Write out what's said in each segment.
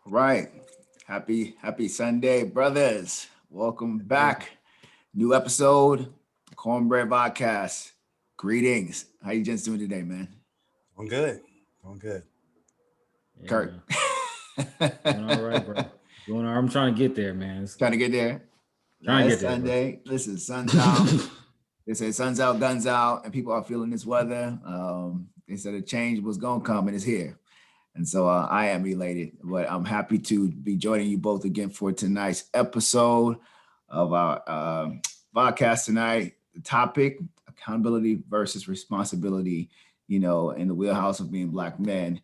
Right. Happy Sunday, brothers. Welcome back. New episode, Cornbread Vodcast. Greetings. How you gents doing today, man? Doing good. Doing good. Yeah, Kurt. man. Doing all right, bro. Doing all right. I'm trying to get there, man. Trying to get there. Nah, Trying to it's get there, bro. Sunday. Listen, sun's out. They say sun's out, guns out, and people are feeling this weather. They said a change was gonna come and it's here. And so I am elated, but I'm happy to be joining you both again for tonight's episode of our podcast tonight. The topic, accountability versus responsibility, in the wheelhouse of being Black men.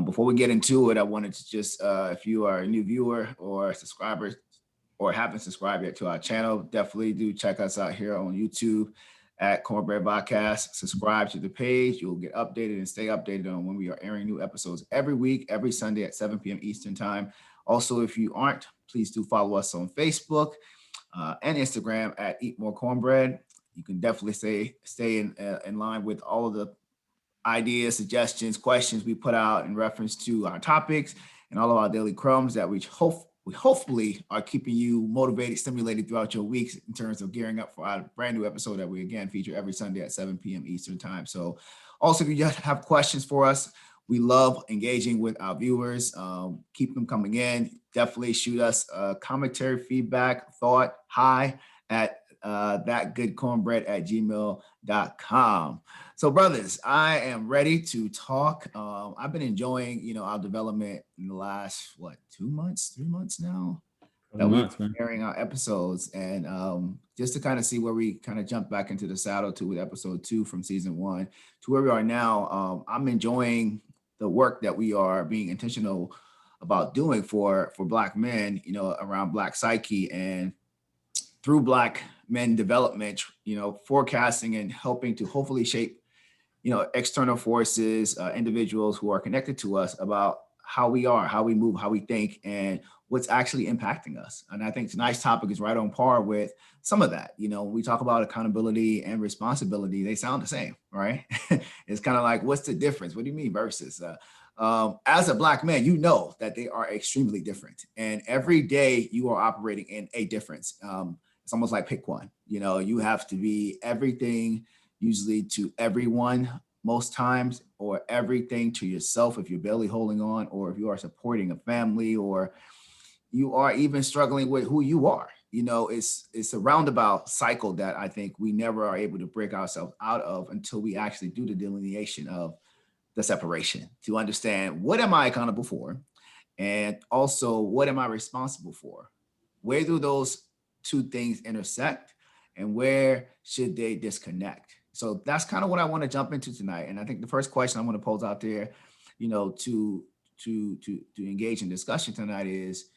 Before we get into it, I wanted to just, if you are a new viewer or subscriber or haven't subscribed yet to our channel, definitely do check us out here on YouTube at CorNbReaD Vodcast. Subscribe to the page. You'll get updated and stay updated on when we are airing new episodes every week, every Sunday at 7 p.m. Eastern Time. Also, if you aren't, please do follow us on Facebook and Instagram at Eat More Cornbread. You can definitely stay in line with all of the ideas, suggestions, questions we put out in reference to our topics and all of our daily crumbs that we hopefully are keeping you motivated, stimulated throughout your weeks in terms of gearing up for our brand new episode that we again feature every Sunday at 7 p.m. Eastern Time. So also, if you have questions for us, we love engaging with our viewers. Keep them coming in. Definitely shoot us commentary, feedback, thought, hi at thatgoodcornbread@gmail.com. So, brothers, I am ready to talk. I've been enjoying, our development in the last 2 months, 3 months now Couple that we've months, been man. airing our episodes, and just to kind of see where we kind of jump back into the saddle to with episode 2 from season 1 to where we are now. I'm enjoying the work that we are being intentional about doing for Black men, around Black psyche and through Black men development, forecasting and helping to hopefully shape, external forces, individuals who are connected to us about how we are, how we move, how we think, and what's actually impacting us. And I think tonight's topic is right on par with some of that. We talk about accountability and responsibility, they sound the same, right? It's kind of like, what's the difference? What do you mean versus? As a Black man, you know that they are extremely different. And every day you are operating in a difference. It's almost like pick one. You have to be everything usually to everyone most times, or everything to yourself if you're barely holding on, or if you are supporting a family, or you are even struggling with who you are. It's a roundabout cycle that I think we never are able to break ourselves out of until we actually do the delineation of the separation to understand what am I accountable for, and also what am I responsible for. Where do those two things intersect, and where should they disconnect? So that's kind of what I want to jump into tonight. And I think the first question I want to pose out there, to engage in discussion tonight is,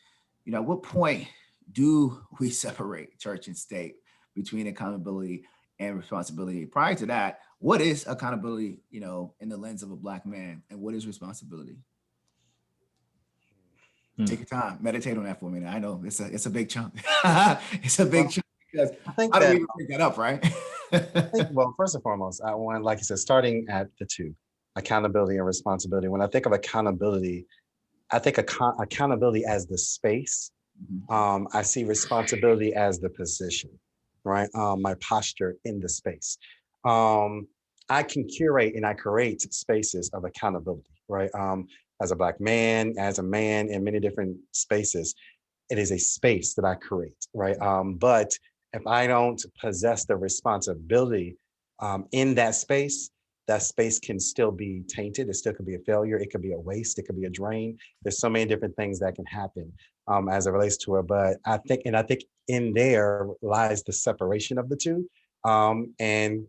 at what point do we separate church and state between accountability and responsibility? Prior to that, what is accountability, in the lens of a Black man, and what is responsibility? Hmm. Take your time, meditate on that for a minute. I know it's a big chunk. It's a big Well, chunk because I think how do we that even pick that up, right? well, first and foremost, I want, like you said, starting at the two, accountability and responsibility. When I think of accountability, I think accountability as the space. Mhm. I see responsibility as the position, right? My posture in the space. Um, I can curate and I create spaces of accountability, right? As a Black man, as a man in many different spaces, it is a space that I create, right? But if I don't possess the responsibility in that space can still be tainted. It still could be a failure. It could be a waste. It could be a drain. There's so many different things that can happen as it relates to it. But I think in there lies the separation of the two, and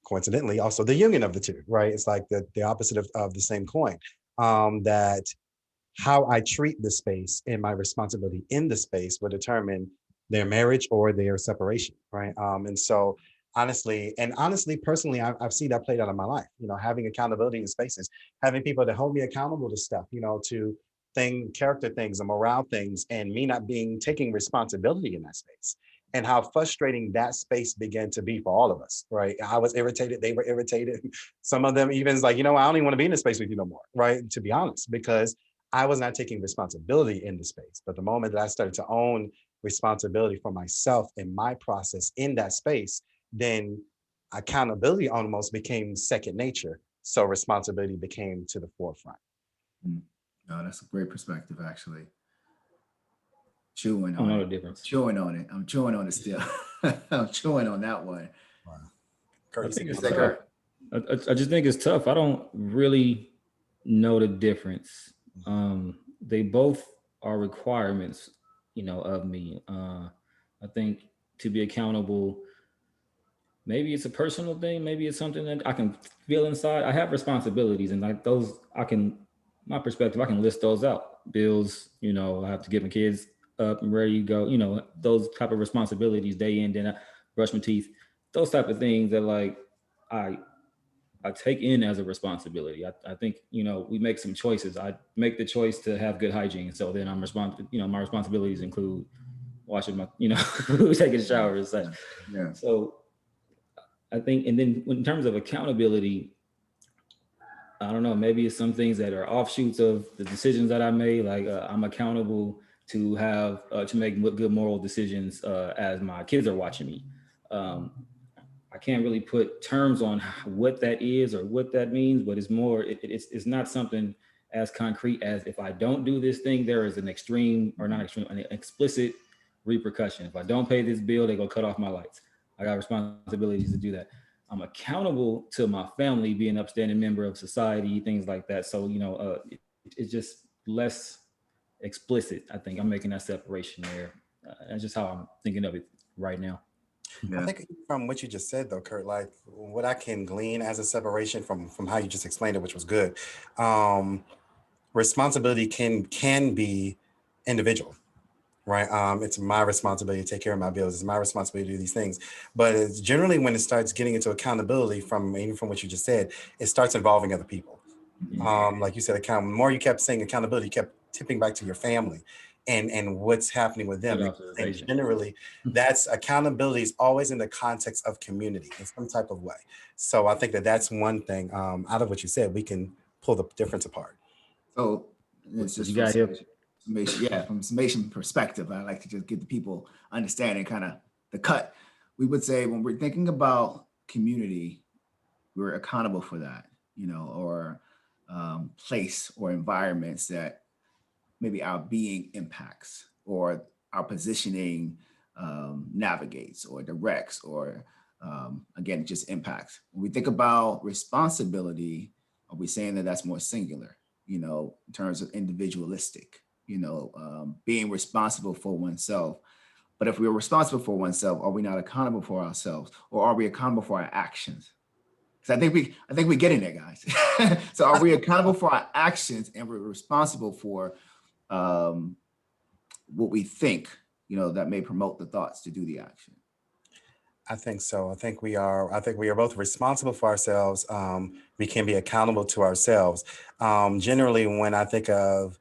coincidentally also the union of the two, right? It's like the opposite of the same coin. That how I treat the space and my responsibility in the space will determine their marriage or their separation, right? And so honestly, personally, I've seen that played out in my life. Having accountability in spaces, having people that hold me accountable to stuff, to character things and morale things, and me not being taking responsibility in that space. And how frustrating that space began to be for all of us, right? I was irritated, they were irritated. Some of them even is like, I don't even want to be in this space with you no more, right? To be honest, because I was not taking responsibility in the space. But the moment that I started to own responsibility for myself and my process in that space, then accountability almost became second nature. So responsibility became to the forefront. Mm. No, that's a great perspective, actually. Chewing I don't on know it. the difference. Chewing on it. I'm chewing on it still. I'm chewing on that one. Wow. I Kurt, you think said it's you tough. I just think it's tough. I don't really know the difference. They both are requirements, of me. I think to be accountable, maybe it's a personal thing, maybe it's something that I can feel inside. I have responsibilities, and like those, my perspective, I can list those out. Bills, I have to get my kids up and ready to go. Those type of responsibilities day in, then I brush my teeth. Those type of things that like I I take in as a responsibility. I think, we make some choices. I make the choice to have good hygiene. So then I'm responsible, my responsibilities include washing my, taking showers and such. Yeah. Yeah. So I think, and then in terms of accountability, I don't know, maybe it's some things that are offshoots of the decisions that I made. Like I'm accountable to to make good moral decisions as my kids are watching me. Um, I can't really put terms on what that is or what that means, but it's more, it's not something as concrete as if I don't do this thing, there is an extreme or not extreme, an explicit repercussion. If I don't pay this bill, they go cut off my lights. I got responsibilities to do that. I'm accountable to my family, being an upstanding member of society, things like that. So, it's just less explicit. I think I'm making that separation there. That's just how I'm thinking of it right now. I Yeah. think from what you just said though, Kurt, like what I can glean as a separation from how you just explained it, which was good. Um, responsibility can be individual, right? It's my responsibility to take care of my bills. It's my responsibility to do these things. But it's generally when it starts getting into accountability, from even from what you just said, it starts involving other people. Mhm. Like you said, the more you kept saying accountability, you kept tipping back to your family and what's happening with them. Good And observation. generally, that's accountability is always in the context of community in some type of way. So I think that that's one thing out of what you said, we can pull the difference apart. So it's What just you from got here? summation, yeah, from summation perspective, I like to just get the people understanding kind of the cut. We would say when we're thinking about community, we're accountable for that, or place or environments that maybe our being impacts or our positioning navigates or directs or again just impacts. When we think about responsibility, are we saying that that's more singular, in terms of individualistic, being responsible for oneself? But if we're responsible for oneself, are we not accountable for ourselves, or are we accountable for our actions? Because I think we're getting there, guys. So are we accountable for our actions, and we're responsible for um, what we think, that may promote the thoughts to do the action? I think so. I think we are both responsible for ourselves. We can be accountable to ourselves. Generally, when I think of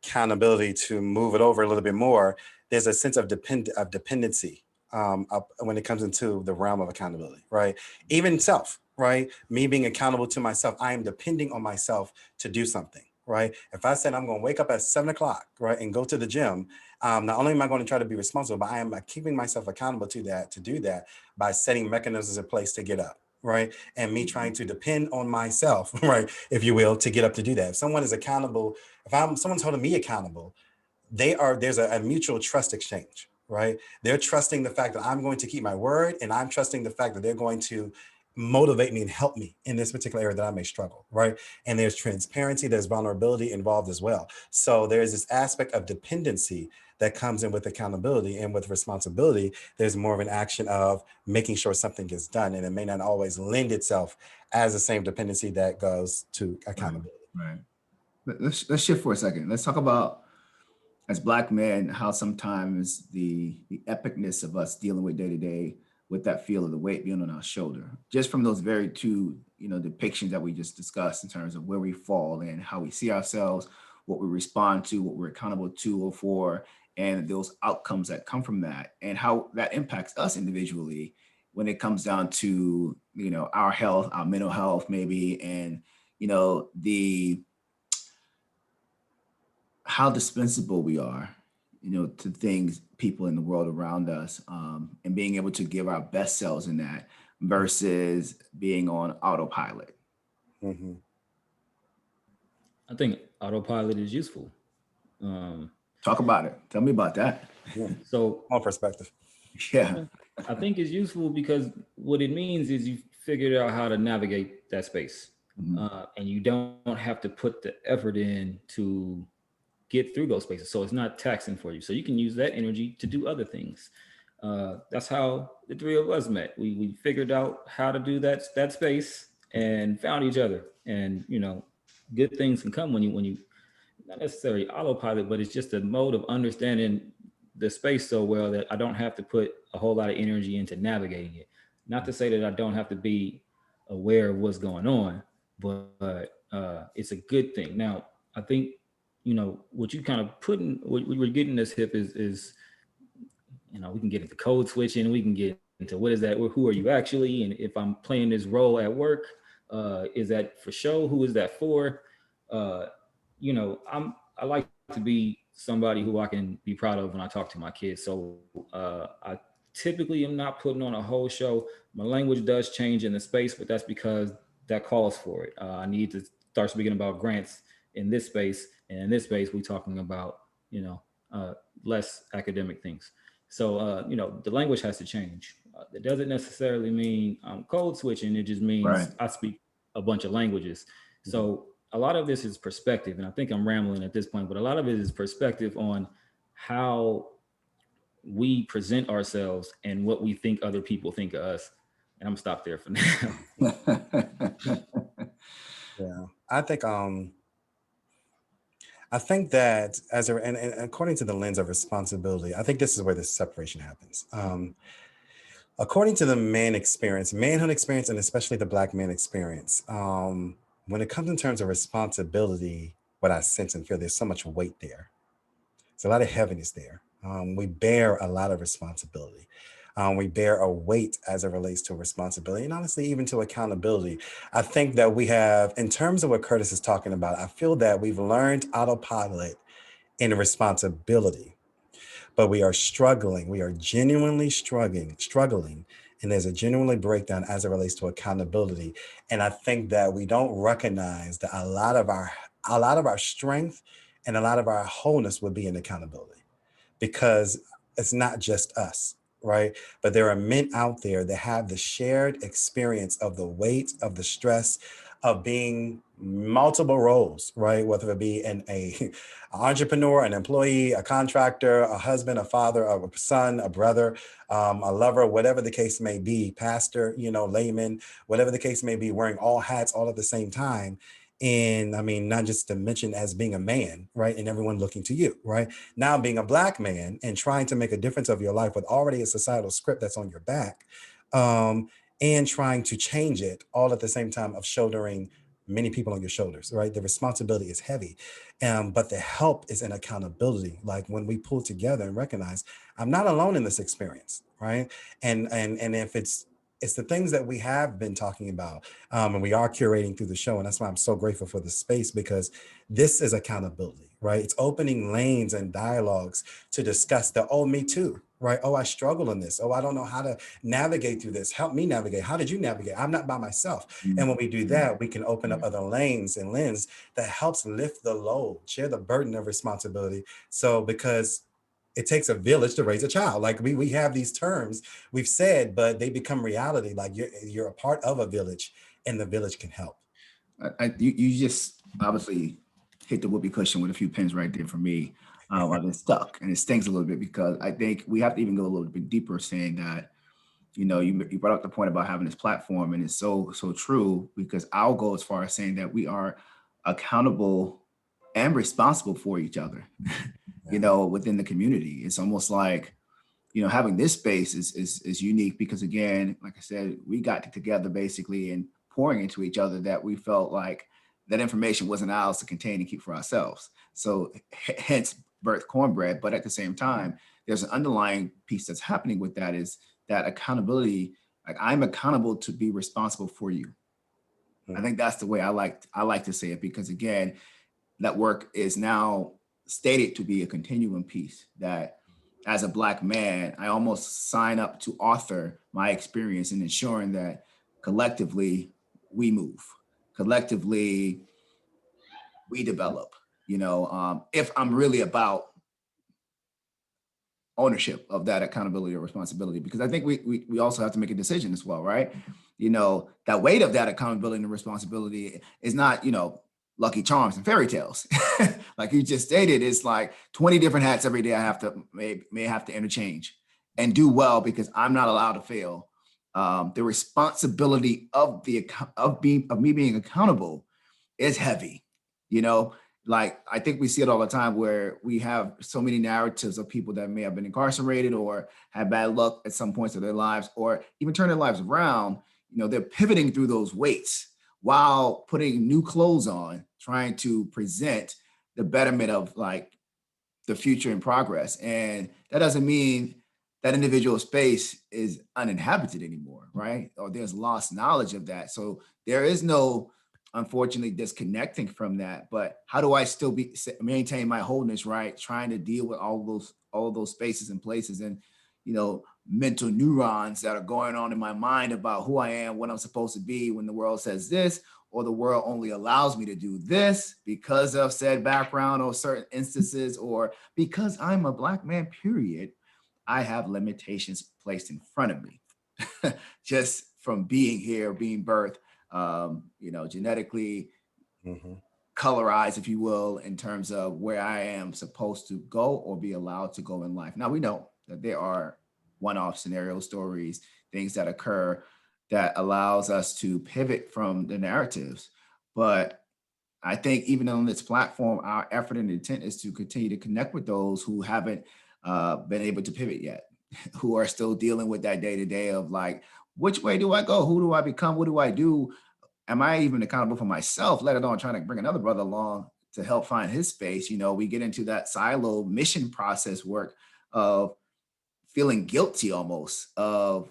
accountability, to move it over a little bit more, there's a sense of dependency when it comes into the realm of accountability, right? Even self, right? Me being accountable to myself, I am depending on myself to do something, right? If I said I'm going to wake up at 7 o'clock, right, and go to the gym, not only am I going to try to be responsible, but I am keeping myself accountable to that, to do that by setting mechanisms in place to get up, right? And me trying to depend on myself, right, if you will, to get up to do that. If someone is accountable, someone's holding me accountable, there's a mutual trust exchange, right? They're trusting the fact that I'm going to keep my word, and I'm trusting the fact that they're going to motivate me and help me in this particular area that I may struggle, right? And there's transparency, there's vulnerability involved as well. So there's this aspect of dependency that comes in with accountability, and with responsibility, there's more of an action of making sure something gets done, and it may not always lend itself as the same dependency that goes to Right. accountability. Right. Let's shift for a second. Let's talk about, as Black men, how sometimes the epicness of us dealing with day to day, with that feel of the weight being on our shoulder, just from those very two depictions that we just discussed, in terms of where we fall and how we see ourselves, what we respond to, what we're accountable to or for, and those outcomes that come from that, and how that impacts us individually when it comes down to our health, our mental health maybe, and the how dispensable we are, to things, people in the world around us, and being able to give our best selves in that versus being on autopilot. Mm-hmm. I think autopilot is useful. Um, Talk about it. Tell me about that. Yeah. so More perspective. Yeah. I think it's useful because what it means is you figured out how to navigate that space, Mhm. and you don't have to put the effort in to get through those spaces. So it's not taxing for you. So you can use that energy to do other things. That's how the three of us met. We figured out how to do that space and found each other. And good things can come when you not necessarily autopilot, but it's just a mode of understanding the space so well that I don't have to put a whole lot of energy into navigating it. Not to say that I don't have to be aware of what's going on, but it's a good thing. Now, I think what you kind of put in, what we were getting this hip is we can get into code switching, we can get into what is that, who are you actually, and if I'm playing this role at work, is that for show? Who is that for? Uh, I like to be somebody who I can be proud of when I talk to my kids. So I typically am not putting on a whole show. My language does change in the space, but that's because that calls for it. I need to start speaking about grants in this space, and in this space, we're talking about uh, less academic things. So the language has to change. It doesn't necessarily mean I'm code switching. It just Right. means I speak a bunch of languages. So a lot of this is perspective, and I think I'm rambling at this point, but a lot of it is perspective on how we present ourselves and what we think other people think of us. And I'm gonna stop there for now. Yeah. I think that and according to the lens of responsibility, I think this is where the separation happens. According to the manhood experience, and especially the Black man experience, when it comes in terms of responsibility, what I sense and feel, there's so much weight there. There's a lot of heaviness there. We bear a lot of responsibility. We bear a weight as it relates to responsibility and honestly, even to accountability. I think that we have, in terms of what Curtis is talking about, I feel that we've learned autopilot in responsibility, but we are struggling. We are genuinely struggling. And there's a genuinely breakdown as it relates to accountability. And I think that we don't recognize that a lot of our strength and a lot of our wholeness would be in accountability, because it's not just us, right? But there are men out there that have the shared experience of the weight of the stress of being multiple roles, right? Whether it be an entrepreneur, an employee, a contractor, a husband, a father, a son, a brother, a lover, whatever the case may be, pastor, layman, whatever the case may be, wearing all hats all at the same time. And I mean, not just to mention as being a man, right? And everyone looking to you, right? Now being a Black man and trying to make a difference of your life with already a societal script that's on your back, um, and trying to change it all at the same time of shouldering many people on your shoulders, right? The responsibility is heavy, but the help is in accountability. Like when we pull together and recognize I'm not alone in this experience, right? And if it's the things that we have been talking about, and we are curating through the show, and that's why I'm so grateful for the space, because this is accountability, right? It's opening lanes and dialogues to discuss the, oh, me too, right? Oh, I struggle in this. Oh, I don't know how to navigate through this. Help me navigate. How did you navigate? I'm not by myself. And when we do that, we can open up other lanes and lens that helps lift the load, share the burden of responsibility. So because it takes a village to raise a child. Like we have these terms we've said, but they become reality. Like you're a part of a village, and the village can help. You just obviously hit the whoopee cushion with a few pins right there for me. I've been stuck, and it stings a little bit because I think we have to even go a little bit deeper, saying that you brought up the point about having this platform, and it's so true, because I'll go as far as saying that we are accountable and responsible for each other. Within the community, it's almost like having this space is unique because, again, like I said, we got together basically and pouring into each other that we felt like that information wasn't ours to contain and keep for ourselves. So hence birth cornbread. But at the same time, there's an underlying piece that's happening with that, is that accountability. Like, I'm accountable to be responsible for you. I think that's the way I like to say it, because again, that work is now stated to be a continuum piece that as a Black man, I almost sign up to author my experience in ensuring that collectively we move, collectively we develop, if I'm really about ownership of that accountability or responsibility, because I think we also have to make a decision as well, right? That weight of that accountability and responsibility is not, Lucky Charms and fairy tales. Like you just stated, it's like 20 different hats every day I have to may have to interchange and do well because I'm not allowed to fail. The responsibility of me being accountable is heavy, you know. Like I think we see it all the time where we have so many narratives of people that may have been incarcerated or had bad luck at some points of their lives or even turn their lives around. They're pivoting through those weights while putting new clothes on, trying to present the betterment of like the future in progress. And that doesn't mean that individual space is uninhabited anymore, right? Or there's lost knowledge of that. So there is no, unfortunately, disconnecting from that. But how do I still maintain my wholeness, right? Trying to deal with all of those spaces and places and, mental neurons that are going on in my mind about who I am, what I'm supposed to be when the world says this, or the world only allows me to do this because of said background or certain instances, or because I'm a Black man, period. I have limitations placed in front of me just from being here, being birthed, genetically colorized, if you will, in terms of where I am supposed to go or be allowed to go in life. Now, we know that there are one-off scenario stories, things that occur that allows us to pivot from the narratives. But I think even on this platform, our effort and intent is to continue to connect with those who haven't been able to pivot yet, who are still dealing with that day-to-day of like, which way do I go? Who do I become? What do I do? Am I even accountable for myself, let alone trying to bring another brother along to help find his space? We get into that silo mission process work of feeling guilty almost of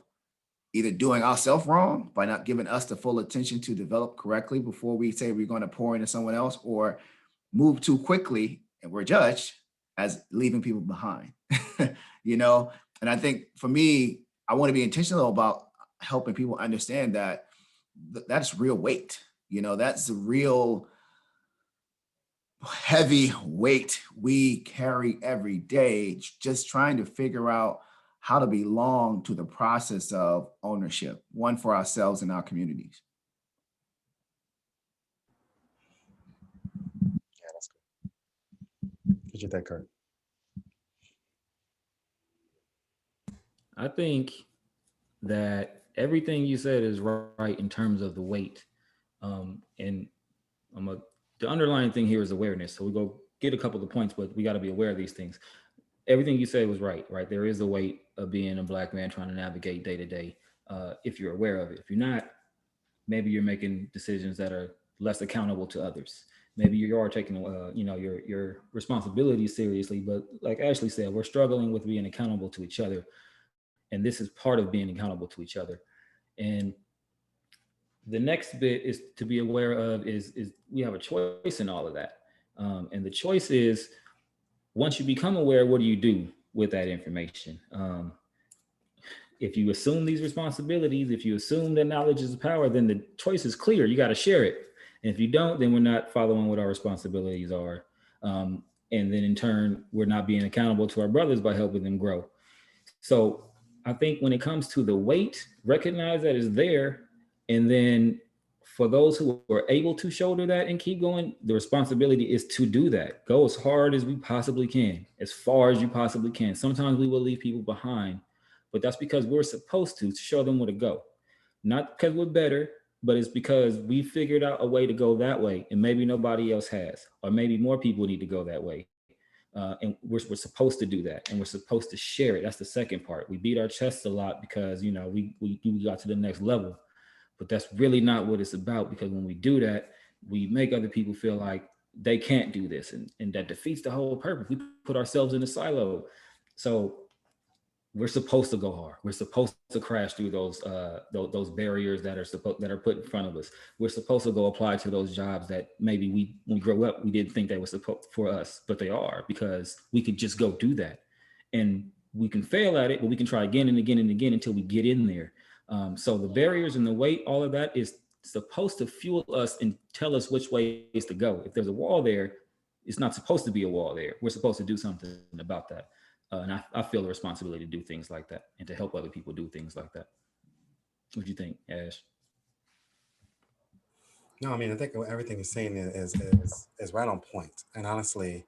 either doing ourselves wrong by not giving us the full attention to develop correctly before we say we're going to pour into someone else, or move too quickly and we're judged as leaving people behind. And I think for me, I want to be intentional about helping people understand that that's real weight. That's the real heavy weight we carry every day, just trying to figure out how to belong to the process of ownership, one for ourselves and our communities. Yeah, that's good. What you think, Kurt? I think that everything you said is right in terms of the weight. And the underlying thing here is awareness. So we go get a couple of points, but we got to be aware of these things. Everything you said was right? There is a weight of being a Black man trying to navigate day to day. If you're aware of it, if you're not, maybe you're making decisions that are less accountable to others. Maybe you are taking, your responsibilities seriously. But like Ashley said, we're struggling with being accountable to each other, and this is part of being accountable to each other. And the next bit is to be aware of is we have a choice in all of that, and the choice is once you become aware, what do you do with that information? If you assume these responsibilities, if you assume that knowledge is power, then the choice is clear. You got to share it. And if you don't, then we're not following what our responsibilities are. And then in turn, we're not being accountable to our brothers by helping them grow. So I think when it comes to the weight, recognize that it's there. And then for those who are able to shoulder that and keep going, the responsibility is to do that. Go as hard as we possibly can, as far as you possibly can. Sometimes we will leave people behind, but that's because we're supposed to show them where to go. Not because we're better, but it's because we figured out a way to go that way, and maybe nobody else has, or maybe more people need to go that way. And we're supposed to do that, and we're supposed to share it. That's the second part. We beat our chests a lot because we got to the next level, but that's really not what it's about. Because when we do that, we make other people feel like they can't do this, and that defeats the whole purpose. We put ourselves in a silo. So we're supposed to go hard. We're supposed to crash through those barriers that are put in front of us. We're supposed to go apply to those jobs that maybe when we grow up we didn't think they were supposed for us, but they are, because we could just go do that, and we can fail at it, but we can try again and again and again until we get in there. So the barriers and the weight, all of that is supposed to fuel us and tell us which ways to go. If there's a wall there, it's not supposed to be a wall there. We're supposed to do something about that. And I feel a responsibility to do things like that and to help other people do things like that. What do you think, Ash? No, I mean, I think everything you're saying is right on point. And honestly,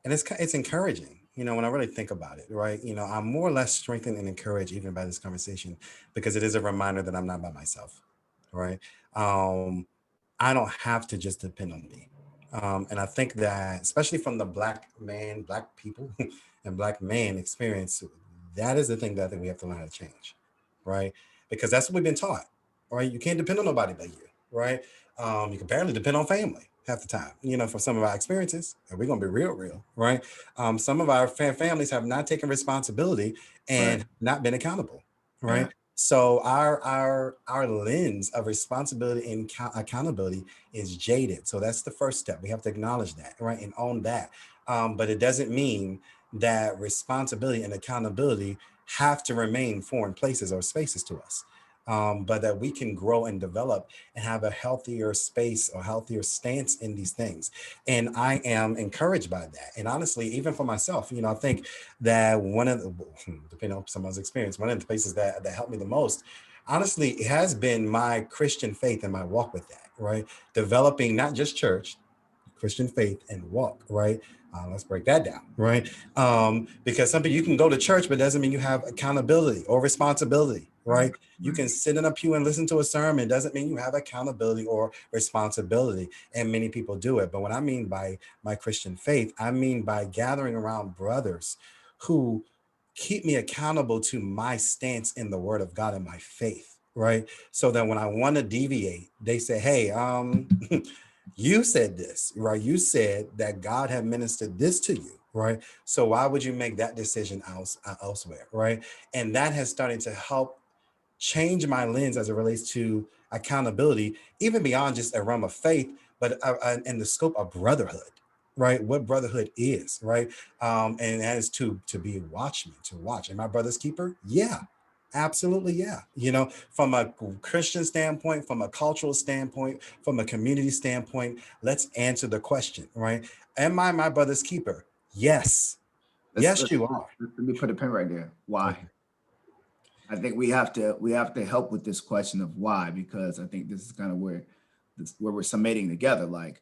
and it's encouraging, when I really think about it, right? I'm more or less strengthened and encouraged even by this conversation, because it is a reminder that I'm not by myself, right? um I don't have to just depend on me. And I think that, especially from the black people and black man experience, that is the thing that I think we have to learn how to change, right? Because that's what we've been taught, right? You can't depend on nobody but you, right? You can barely depend on family half the time, for some of our experiences, and we're going to be real, right? Some of our families have not taken responsibility Right. and not been accountable, Yeah. right? So our lens of responsibility and accountability is jaded. So that's the first step. We have to acknowledge that, right, and own that. But it doesn't mean that responsibility and accountability have to remain foreign places or spaces to us. But that we can grow and develop and have a healthier space or healthier stance in these things. And I am encouraged by that. And honestly, even for myself, I think that one of the, depending on someone's experience, one of the places that helped me the most, honestly, it has been my Christian faith and my walk with that, right? Developing not just church, Christian faith and walk, right? Let's break that down, right? Because some people, you can go to church, but doesn't mean you have accountability or responsibility, right? You can sit in a pew and listen to a sermon, doesn't mean you have accountability or responsibility. And many people do it. But what I mean by my Christian faith, I mean by gathering around brothers who keep me accountable to my stance in the word of God and my faith, right? So that when I want to deviate, they say, hey, you said this, right? You said that God had ministered this to you, right? So why would you make that decision elsewhere, right? And that has started to help change my lens as it relates to accountability, even beyond just a realm of faith, but in the scope of brotherhood, right? What brotherhood is, right? And that is to be a watchman, to watch. Am I brother's keeper? Yeah. Absolutely, yeah. From a Christian standpoint, from a cultural standpoint, from a community standpoint, let's answer the question, right? Am I my brother's keeper? Yes. Let's, Yes, let's you are. let me put a pin right there. Why? Okay. I think we have to help with this question of why, because I think this is kind of where we're summating together. Like,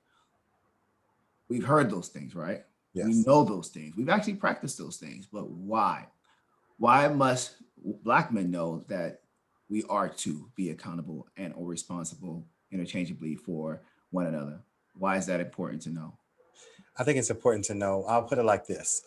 we've heard those things, right? We Yes. know those things. We've actually practiced those things, but why? Why must Black men know that we are to be accountable and or responsible interchangeably for one another? Why is that important to know? I think it's important to know. I'll put it like this: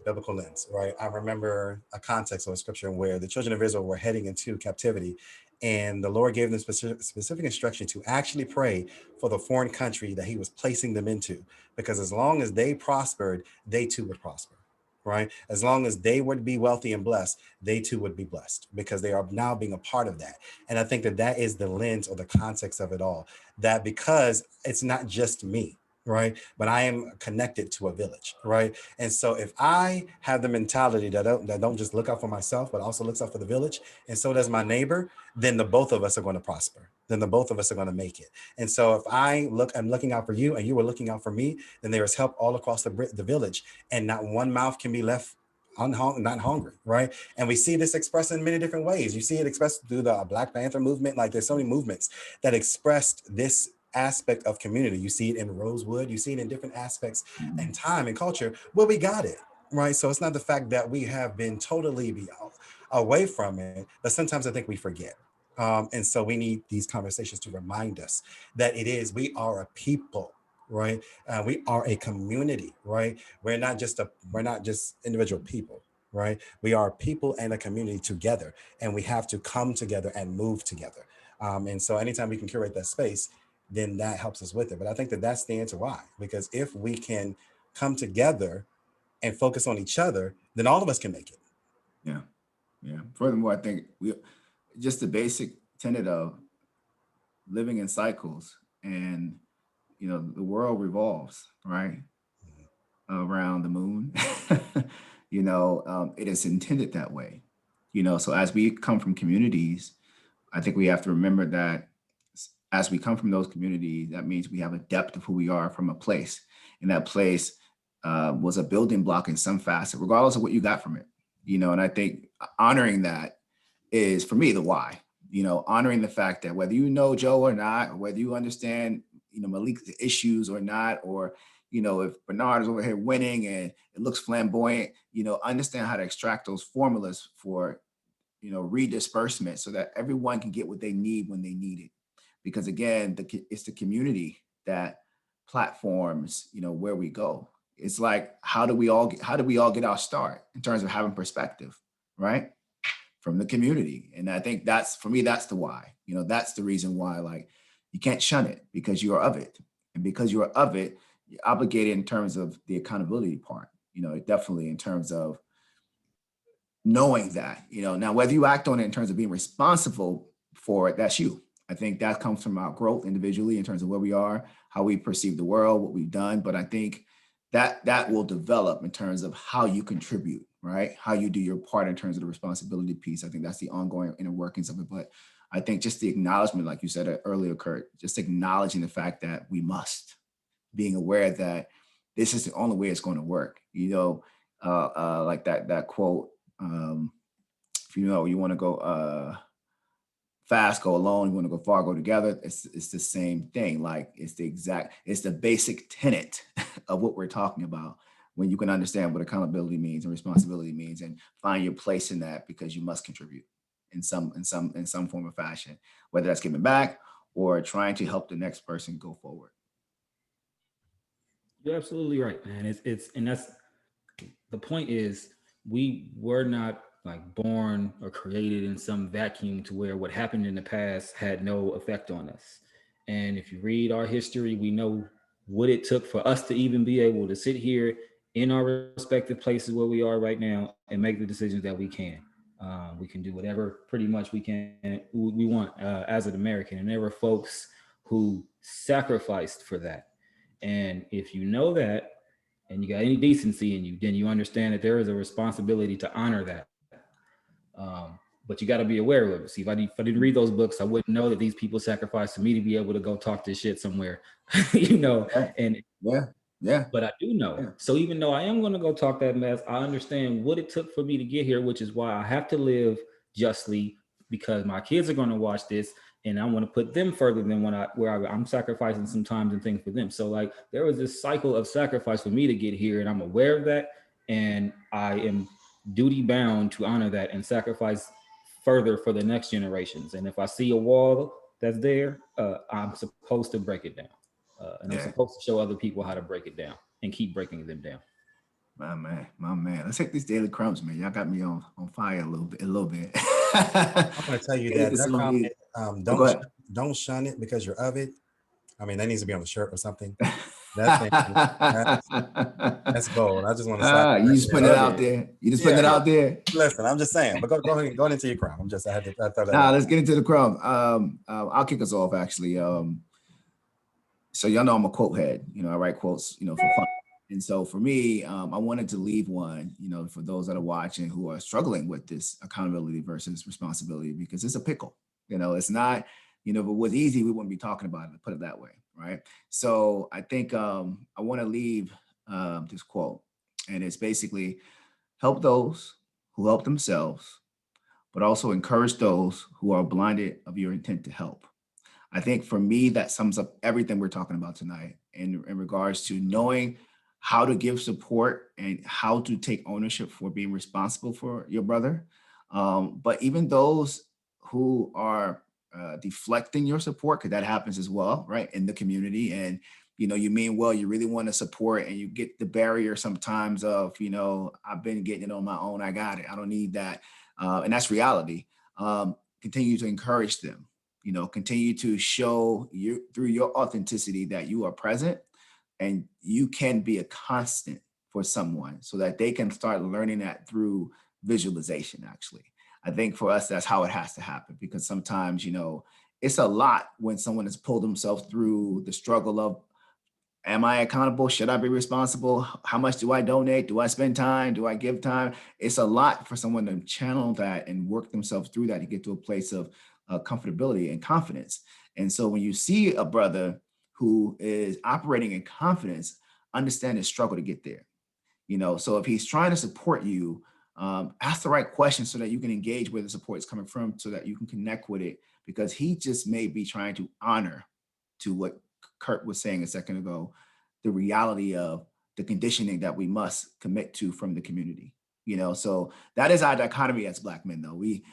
biblical lens, right? I remember a context of a scripture where the children of Israel were heading into captivity, and the Lord gave them specific instruction to actually pray for the foreign country that He was placing them into, because as long as they prospered, they too would prosper. Right? As long as they would be wealthy and blessed, they too would be blessed, because they are now being a part of that. And I think that that is the lens or the context of it all. That because it's not just me, right? But I am connected to a village, right? And so if I have the mentality that don't just look out for myself, but also looks out for the village, and so does my neighbor, then the both of us are going to prosper. Then the both of us are going to make it. And so if I'm looking out for you, and you were looking out for me, then there is help all across the village, and not one mouth can be left not hungry, right? And we see this expressed in many different ways. You see it expressed through the Black Panther movement. Like, there's so many movements that expressed this aspect of community. You see it in Rosewood, you see it in different aspects and time and culture where we got it, right? So it's not the fact that we have been totally away from it, but sometimes I think we forget. And so we need these conversations to remind us that we are a people, right? We are a community, right? We're not just individual people, right? We are people and a community together, and we have to come together and move together. And so anytime we can curate that space, then that helps us with it. But I think that that's the answer why, because if we can come together and focus on each other, then all of us can make it. Yeah. Yeah. Furthermore, I think we just the basic tenet of living in cycles, and the world revolves, right, around the moon. It is intended that way. So as we come from communities, I think we have to remember that as we come from those communities, that means we have a depth of who we are from a place, and that place was a building block in some facet, regardless of what you got from it. And I think honoring that is, for me, the why. Honoring the fact that whether you know Joe or not, or whether you understand Malik's issues or not, or if Bernard is over here winning and it looks flamboyant, understand how to extract those formulas for redisbursement, so that everyone can get what they need when they need it. Because again, it's the community that platforms where we go. It's like, how do we all get our start in terms of having perspective, right? From the community. And I think that's, for me, that's the why. That's the reason why, like, you can't shun it, because you are of it. And because you are of it, you're obligated in terms of the accountability part, definitely in terms of knowing that, now whether you act on it in terms of being responsible for it, that's you. I think that comes from our growth individually in terms of where we are, how we perceive the world, what we've done. But I think that will develop in terms of how you contribute, right? How you do your part in terms of the responsibility piece. I think that's the ongoing inner workings of it. But I think just the acknowledgement, like you said earlier, Kurt, just acknowledging the fact that we must, being aware that this is the only way it's going to work. Like that quote, if you want to go fast, go alone. You want to go far, go together. It's the same thing. Like, it's the basic tenet of what we're talking about. When you can understand what accountability means and responsibility means, and find your place in that, because you must contribute in some form or fashion, whether that's giving back or trying to help the next person go forward. You're absolutely right, man. And that's the point is, we were not like born or created in some vacuum to where what happened in the past had no effect on us. And if you read our history, we know what it took for us to even be able to sit here in our respective places where we are right now and make the decisions that we can. We can do whatever pretty much we want as an American. And there were folks who sacrificed for that. And if you know that, and you got any decency in you, then you understand that there is a responsibility to honor that. But you got to be aware of it. See, if I didn't read those books, I wouldn't know that these people sacrificed for me to be able to go talk this shit somewhere, Yeah, And yeah, yeah, but I do know. yeah. So even though I am going to go talk that mess, I understand what it took for me to get here, which is why I have to live justly, because my kids are going to watch this, and I want to put them further than I'm sacrificing some times and things for them. So like, there was this cycle of sacrifice for me to get here, and I'm aware of that, and I am duty bound to honor that and sacrifice further for the next generations. And if I see a wall that's there, I'm supposed to break it down. And I'm Yeah. supposed to show other people how to break it down and keep breaking them down. My man, my man. Let's take these daily crumbs, man. Y'all got me on fire a little bit, a little bit. I'm going to tell you Get into that some of comment, these. Oh, go ahead. don't shun it because you're of it. I mean, that needs to be on the shirt or something. That thing, that's gold. I just want to slap it You right just there. putting it Love out it. there. You just putting Yeah, it yeah. out there. Listen, I'm just saying, but go ahead, go into your crown. I thought that Nah, out. let's get into the crumb. I'll kick us off actually. So y'all know I'm a quote head. I write quotes, for fun. And so for me, I wanted to leave one, for those that are watching who are struggling with this accountability versus responsibility, because it's a pickle. It's not, if it was easy, we wouldn't be talking about it, put it that way, right? So I think I want to leave this quote, and it's basically, help those who help themselves, but also encourage those who are blinded of your intent to help. I think for me, that sums up everything we're talking about tonight in regards to knowing how to give support and how to take ownership for being responsible for your brother. But even those who are deflecting your support, because that happens as well, right, in the community. And, you mean well, you really want to support, and you get the barrier sometimes of, I've been getting it on my own. I got it. I don't need that. And that's reality. Continue to encourage them, continue to show you through your authenticity that you are present, and you can be a constant for someone, so that they can start learning that through visualization, actually. I think for us, that's how it has to happen, because sometimes, it's a lot when someone has pulled themselves through the struggle of, am I accountable? Should I be responsible? How much do I donate? Do I spend time? Do I give time? It's a lot for someone to channel that and work themselves through that to get to a place of comfortability and confidence. And so when you see a brother who is operating in confidence, understand his struggle to get there. So if he's trying to support you, ask the right questions so that you can engage where the support is coming from, so that you can connect with it, because he just may be trying to honor, to what Kurt was saying a second ago, the reality of the conditioning that we must commit to from the community. So that is our dichotomy as Black men, though. We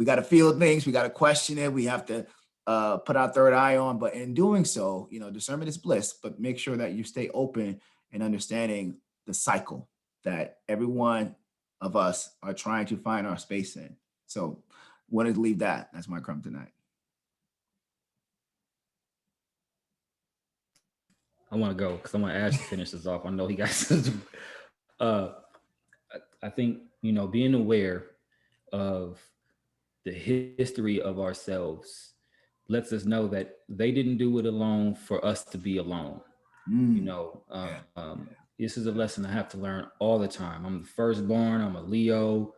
got to feel things, we got to question it, we have to put our third eye on, but in doing so, discernment is bliss, but make sure that you stay open and understanding the cycle that every one of us are trying to find our space in. So wanted to leave that. That's my crumb tonight. I want to go because I want Ash to finish this off. I know he got I think, being aware of the history of ourselves lets us know that they didn't do it alone for us to be alone. This is a lesson I have to learn all the time. I'm the firstborn, I'm a Leo.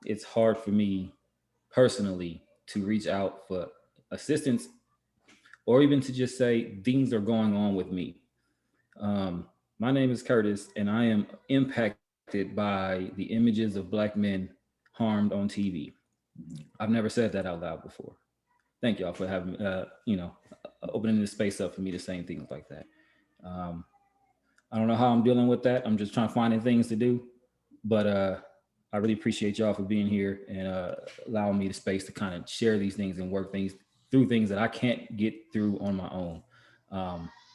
It's hard for me personally to reach out for assistance, or even to just say things are going on with me. My name is Curtis, and I am impacted by the images of Black men harmed on TV. I've never said that out loud before. Thank y'all for having, opening this space up for me to say things like that. I don't know how I'm dealing with that. I'm just trying to find things to do, but I really appreciate y'all for being here and allowing me the space to kind of share these things and work through things that I can't get through on my own.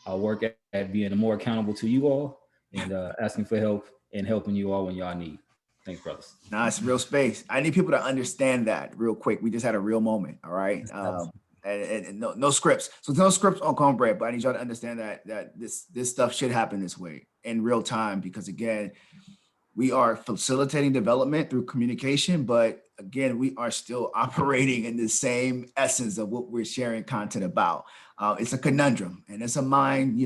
I'll work at being more accountable to you all and asking for help and helping you all when y'all need. Thanks, brothers. Nah, it's real space. I need people to understand that real quick. We just had a real moment. All right. And no scripts. So there's no scripts on CorNbReaD, but I need y'all to understand that this stuff should happen this way in real time, because again, we are facilitating development through communication, but again, we are still operating in the same essence of what we're sharing content about. It's a conundrum and it's a mind,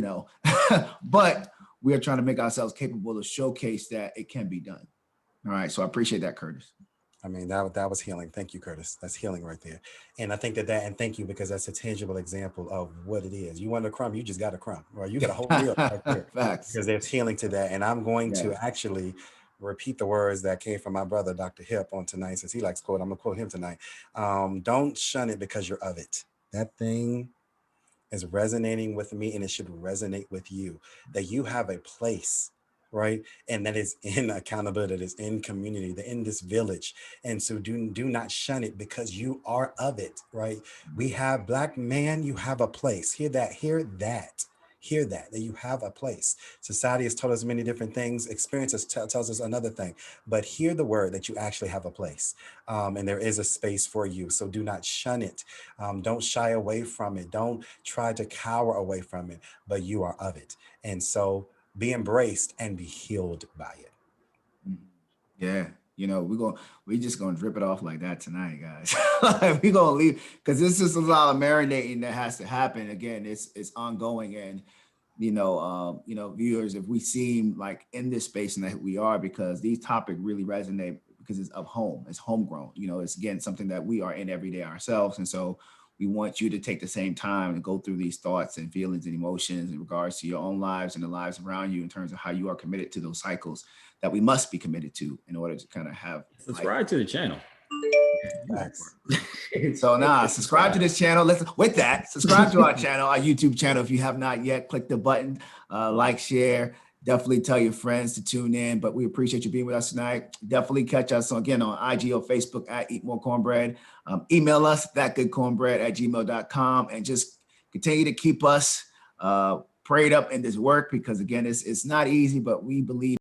but we are trying to make ourselves capable to showcase that it can be done. All right. So I appreciate that, Curtis. I mean, that was healing. Thank you, Curtis. That's healing right there. And I think and thank you, because that's a tangible example of what it is. You want a crumb, you just got a crumb, or you got a whole meal right there. Facts. Because there's healing to that. And I'm going to actually repeat the words that came from my brother, Dr. Hip, on tonight, since he likes quote. I'm gonna quote him tonight. Don't shun it because you're of it. That thing is resonating with me, and it should resonate with you, that you have a place, right? And that is in accountability, that is in community, that in this village. And so do not shun it because you are of it, right? We have Black man, you have a place. Hear that, that you have a place. Society has told us many different things. Experience tells us another thing, but hear the word that you actually have a place, and there is a space for you. So do not shun it. Don't shy away from it. Don't try to cower away from it, but you are of it. And so be embraced and be healed by it. Yeah. We just gonna drip it off like that tonight, guys. We're gonna leave, because this is a lot of marinating that has to happen. Again, it's ongoing, and viewers, if we seem like in this space, and that we are, because these topics really resonate because it's of home, it's homegrown. It's again something that we are in every day ourselves, and so we want you to take the same time and go through these thoughts and feelings and emotions in regards to your own lives and the lives around you, in terms of how you are committed to those cycles that we must be committed to in order to kind of have. Subscribe to the channel. So subscribe to this channel. Subscribe to our channel, our YouTube channel. If you have not yet, click the button, like, share. Definitely tell your friends to tune in. But we appreciate you being with us tonight. Definitely catch us again on IG or Facebook at Eat More CorNbReaD. Email us thatgoodcornbread@gmail.com, and just continue to keep us prayed up in this work, because again, it's not easy, but we believe